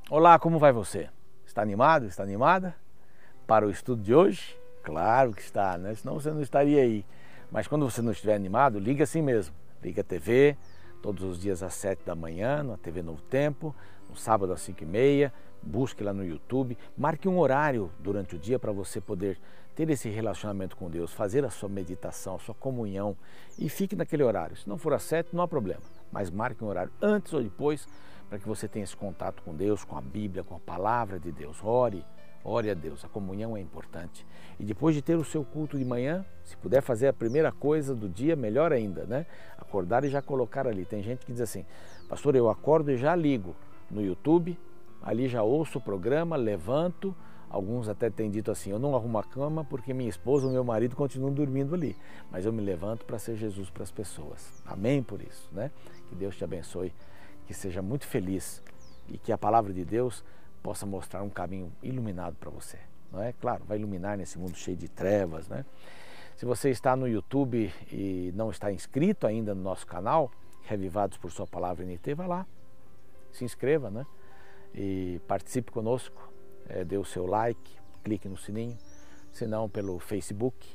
Olá, como vai você? Está animado? Está animada para o estudo de hoje? Claro que está, né? Senão você não estaria aí. Mas quando você não estiver animado, liga assim mesmo. Liga a TV, todos os dias às 7 da manhã, na TV Novo Tempo, no sábado às 5h30, busque lá no YouTube, marque um horário durante o dia para você poder ter esse relacionamento com Deus, fazer a sua meditação, a sua comunhão e fique naquele horário. Se não for às 7, não há problema, mas marque um horário antes ou depois para que você tenha esse contato com Deus, com a Bíblia, com a Palavra de Deus. Ore a Deus, a comunhão é importante. E depois de ter o seu culto de manhã, se puder fazer a primeira coisa do dia, melhor ainda, né? Acordar e já colocar ali. Tem gente que diz assim, pastor, eu acordo e já ligo no YouTube, ali já ouço o programa, levanto. Alguns até têm dito assim, eu não arrumo a cama porque minha esposa ou meu marido continuam dormindo ali. Mas eu me levanto para ser Jesus para as pessoas. Amém por isso, né? Que Deus te abençoe, que seja muito feliz e que a palavra de Deus possa mostrar um caminho iluminado para você, não é? Claro, vai iluminar nesse mundo cheio de trevas, né? Se você está no YouTube e não está inscrito ainda no nosso canal, Revivados por Sua Palavra NT, vai lá, se inscreva, né? E participe conosco, dê o seu like, clique no sininho, se não pelo Facebook,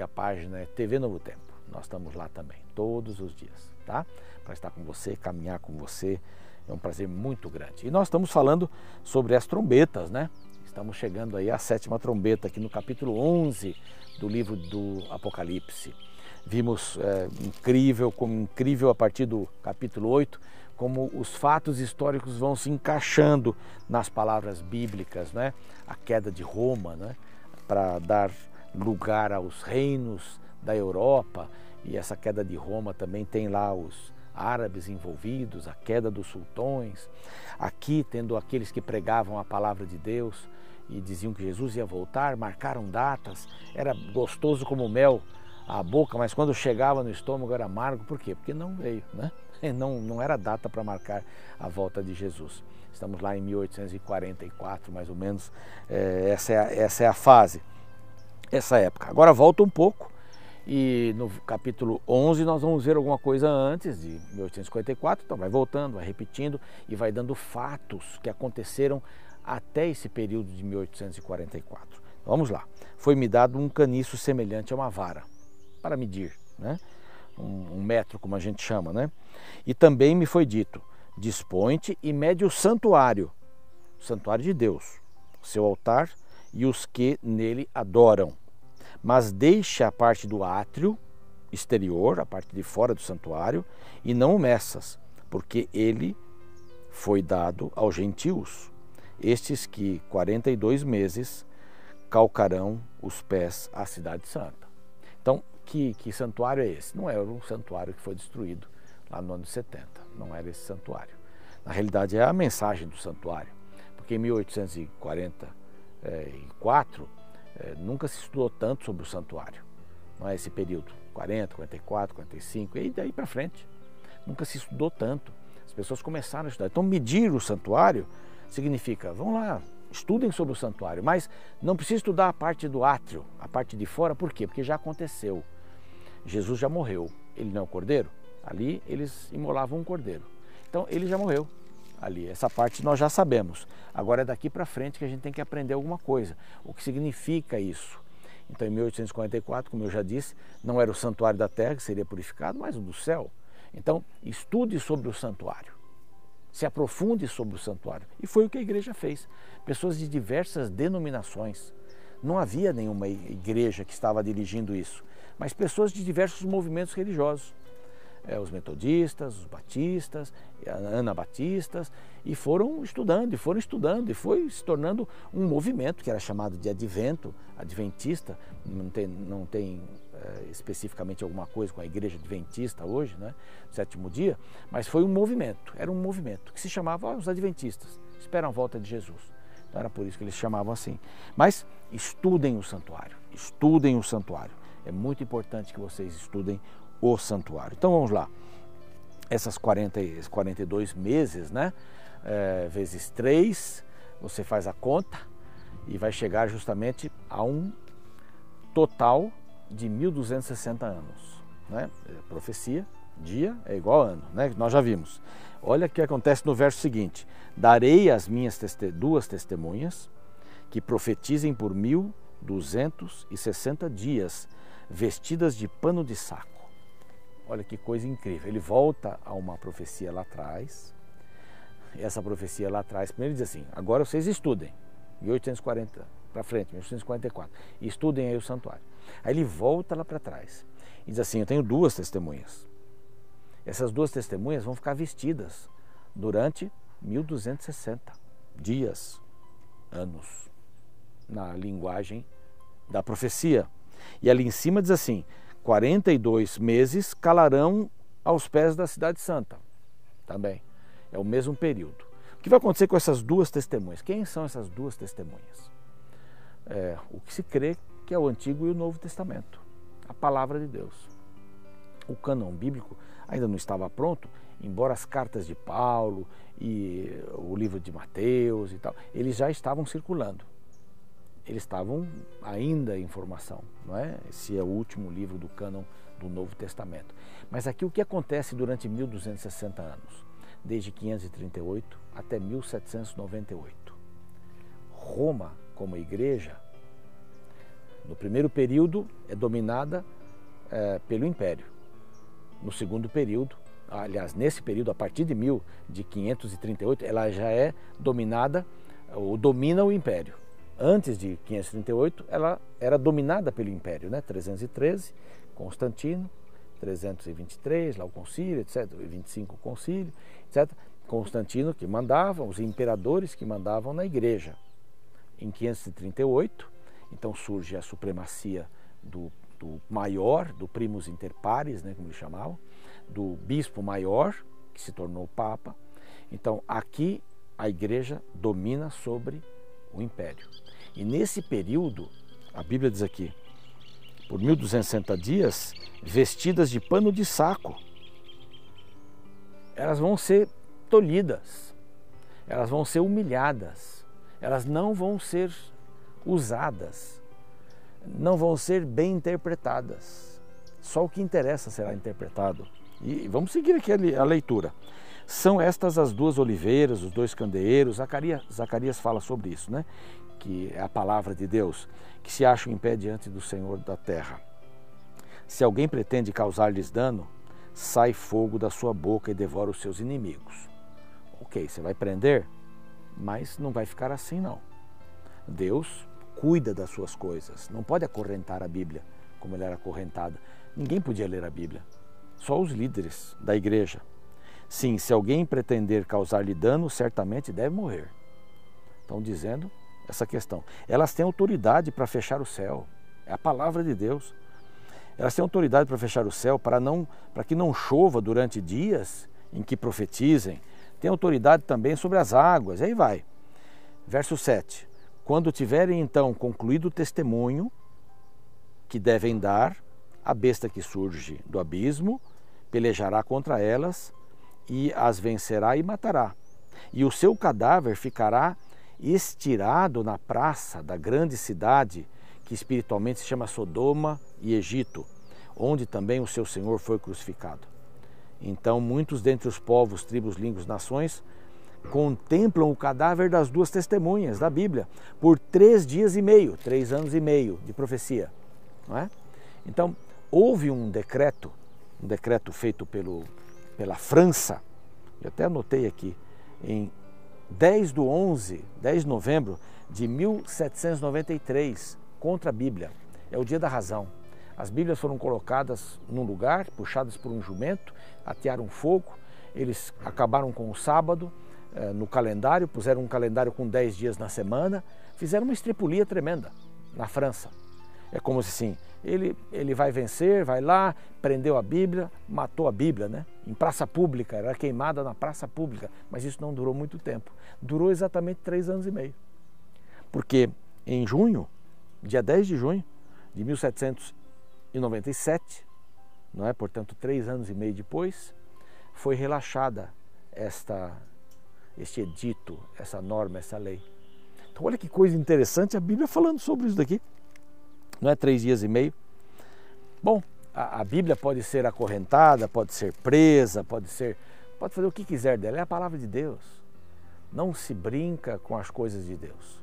a página é TV Novo Tempo, nós estamos lá também, todos os dias, tá? Para estar com você, caminhar com você, é um prazer muito grande. E nós estamos falando sobre as trombetas, né? Estamos chegando aí à 7ª trombeta, aqui no capítulo 11 do livro do Apocalipse. Vimos como incrível a partir do capítulo 8, como os fatos históricos vão se encaixando nas palavras bíblicas, né? A queda de Roma, né? Para dar lugar aos reinos da Europa, e essa queda de Roma também tem lá os árabes envolvidos, a queda dos sultões, aqui tendo aqueles que pregavam a palavra de Deus e diziam que Jesus ia voltar, marcaram datas, era gostoso como mel a boca, mas quando chegava no estômago era amargo, por quê? Porque não veio, né? Não era data para marcar a volta de Jesus. Estamos lá em 1844, mais ou menos, essa é a fase, essa época. Agora volta um pouco, e no capítulo 11 nós vamos ver alguma coisa antes de 1854, então vai voltando, vai repetindo e vai dando fatos que aconteceram até esse período de 1844. Vamos lá. Foi-me dado um caniço semelhante a uma vara, para medir, né? Um metro, como a gente chama, né? E também me foi dito, dispõe-te e mede o santuário de Deus, seu altar e os que nele adoram. Mas deixa a parte do átrio exterior, a parte de fora do santuário, e não o meças, porque ele foi dado aos gentios, estes que 42 meses calcarão os pés à cidade santa. Então, que santuário é esse? Não era o santuário que foi destruído lá no ano 70, não era esse santuário. Na realidade é a mensagem do santuário, porque em 1844, nunca se estudou tanto sobre o santuário, não é esse período, 40, 44, 45, e daí para frente, nunca se estudou tanto, as pessoas começaram a estudar. Então medir o santuário significa, vão lá, estudem sobre o santuário, mas não precisa estudar a parte do átrio, a parte de fora, por quê? Porque já aconteceu, Jesus já morreu, ele não é o cordeiro? Ali eles imolavam um cordeiro, então ele já morreu. Ali, essa parte nós já sabemos. Agora é daqui para frente que a gente tem que aprender alguma coisa. O que significa isso? Então, em 1844, como eu já disse, não era o santuário da terra que seria purificado, mas o do céu. Então, estude sobre o santuário. Se aprofunde sobre o santuário. E foi o que a igreja fez. Pessoas de diversas denominações. Não havia nenhuma igreja que estava dirigindo isso, mas pessoas de diversos movimentos religiosos. Os metodistas, os batistas, anabatistas, e foram estudando, e foi se tornando um movimento que era chamado de adventista, não tem especificamente alguma coisa com a igreja adventista hoje, né, sétimo dia, mas foi um movimento, era um movimento que se chamava os adventistas, esperam a volta de Jesus. Então era por isso que eles chamavam assim. Mas estudem o santuário, é muito importante que vocês estudem o santuário. Então vamos lá, essas 42 meses, né, vezes 3, você faz a conta e vai chegar justamente a um total de 1260 anos, né? Profecia, dia é igual a ano, né? Nós já vimos. Olha o que acontece no verso seguinte: darei as minhas duas testemunhas que profetizem por 1260 dias, vestidas de pano de saco. Olha que coisa incrível. Ele volta a uma profecia lá atrás. Essa profecia lá atrás, primeiro ele diz assim: agora vocês estudem, 1840 para frente, 1844, e estudem aí o santuário. Aí ele volta lá para trás e diz assim: eu tenho duas testemunhas. Essas duas testemunhas vão ficar vestidas durante 1260 dias, anos, na linguagem da profecia. E ali em cima diz assim: 42 meses calarão aos pés da cidade santa. Também é o mesmo período. O que vai acontecer com essas duas testemunhas? Quem são essas duas testemunhas? O que se crê que é o Antigo e o Novo Testamento, a palavra de Deus. O cânon bíblico ainda não estava pronto, embora as cartas de Paulo e o livro de Mateus e tal, eles já estavam circulando. Eles estavam ainda em formação, não é? Esse é o último livro do cânon do Novo Testamento. Mas aqui o que acontece durante 1260 anos? Desde 538 até 1798. Roma, como igreja, no primeiro período é dominada pelo Império. No segundo período, aliás, nesse período, a partir de 538, ela já é dominada, ou domina o Império. Antes de 538, ela era dominada pelo Império, né? 313, Constantino, 323, lá o concílio, etc. 25 o concílio, etc. Constantino que mandava, os imperadores que mandavam na igreja. Em 538, então surge a supremacia do maior, do primus inter pares, né, como eles chamavam, do bispo maior, que se tornou papa. Então aqui a igreja domina sobre o império. E nesse período, a Bíblia diz aqui, por 1260 dias, vestidas de pano de saco. Elas vão ser tolhidas, elas vão ser humilhadas, elas não vão ser usadas, não vão ser bem interpretadas. Só o que interessa será interpretado. E vamos seguir aqui a leitura. São estas as duas oliveiras, os dois candeeiros. Zacarias fala sobre isso, né? Que é a palavra de Deus, que se acham em pé diante do Senhor da terra. Se alguém pretende causar-lhes dano, sai fogo da sua boca e devora os seus inimigos. Ok, você vai prender, mas não vai ficar assim não. Deus cuida das suas coisas, não pode acorrentar a Bíblia como ela era acorrentada. Ninguém podia ler a Bíblia, só os líderes da igreja. Sim, se alguém pretender causar-lhe dano, certamente deve morrer. Estão dizendo essa questão. Elas têm autoridade para fechar o céu, é a palavra de Deus. Elas têm autoridade para fechar o céu, para que não chova durante dias em que profetizem. Tem autoridade também sobre as águas, aí vai. Verso 7. Quando tiverem então concluído o testemunho que devem dar, a besta que surge do abismo pelejará contra elas e as vencerá e matará. E o seu cadáver ficará estirado na praça da grande cidade, que espiritualmente se chama Sodoma e Egito, onde também o seu Senhor foi crucificado. Então muitos dentre os povos, tribos, línguas, nações contemplam o cadáver das duas testemunhas da Bíblia por 3 dias e meio, 3 anos e meio de profecia, não é? Então houve um decreto feito pela França, eu até anotei aqui, em 10 de novembro de 1793, contra a Bíblia. É o dia da razão. As Bíblias foram colocadas num lugar, puxadas por um jumento, atearam fogo, eles acabaram com o sábado no calendário, puseram um calendário com 10 dias na semana, fizeram uma estripulia tremenda na França. É como se assim, ele vai vencer, vai lá, prendeu a Bíblia, matou a Bíblia, né? Em praça pública, era queimada na praça pública, mas isso não durou muito tempo. Durou exatamente 3 anos e meio. Porque em junho, dia 10 de junho de 1797, não é? Portanto 3 anos e meio depois, foi relaxada este edito, essa norma, essa lei. Então olha que coisa interessante a Bíblia falando sobre isso daqui. Não é 3 dias e meio. Bom, a Bíblia pode ser acorrentada, pode ser presa, pode ser pode fazer o que quiser dela, é a palavra de Deus. Não se brinca com as coisas de Deus.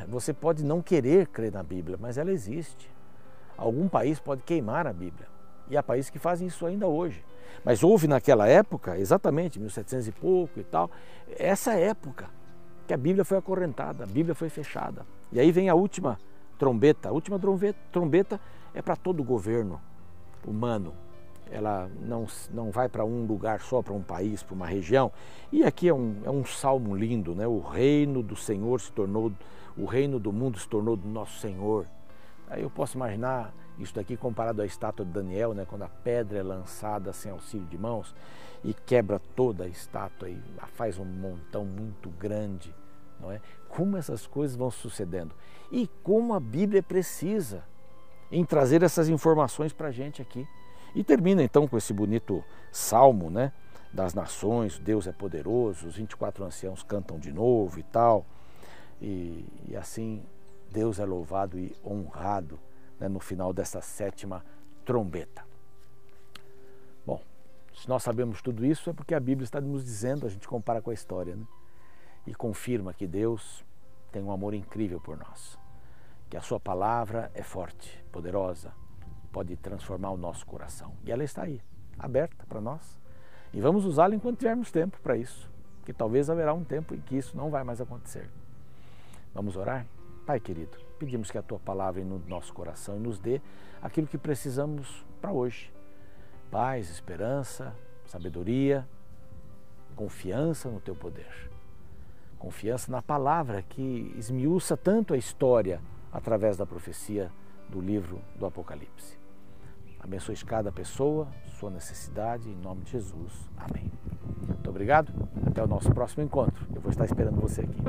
Você pode não querer crer na Bíblia, mas ela existe. Algum país pode queimar a Bíblia. E há países que fazem isso ainda hoje. Mas houve naquela época, exatamente, 1700 e pouco e tal, essa época que a Bíblia foi acorrentada, a Bíblia foi fechada. E aí vem a última trombeta. A última trombeta é para todo o governo humano. Ela não vai para um lugar só, para um país, para uma região. E aqui é um salmo lindo, né? O reino do Senhor se tornou, o reino do mundo se tornou do nosso Senhor. Aí eu posso imaginar isso daqui comparado à estátua de Daniel, né? Quando a pedra é lançada sem auxílio de mãos e quebra toda a estátua e faz um montão muito grande, não é? Como essas coisas vão sucedendo e como a Bíblia precisa em trazer essas informações para a gente aqui. E termina então com esse bonito salmo, né? Das nações, Deus é poderoso, os 24 anciãos cantam de novo e tal. E assim Deus é louvado e honrado, né, no final dessa 7ª trombeta. Bom, se nós sabemos tudo isso é porque a Bíblia está nos dizendo, a gente compara com a história, né? E confirma que Deus tem um amor incrível por nós, que a sua palavra é forte, poderosa, pode transformar o nosso coração. E ela está aí, aberta para nós. E vamos usá-la enquanto tivermos tempo para isso, que talvez haverá um tempo em que isso não vai mais acontecer. Vamos orar? Pai querido, pedimos que a tua palavra inunde nosso coração e nos dê aquilo que precisamos para hoje. Paz, esperança, sabedoria, confiança no teu poder. Confiança na palavra que esmiuça tanto a história através da profecia do livro do Apocalipse. Abençoe cada pessoa, sua necessidade, em nome de Jesus. Amém. Muito obrigado. Até o nosso próximo encontro. Eu vou estar esperando você aqui.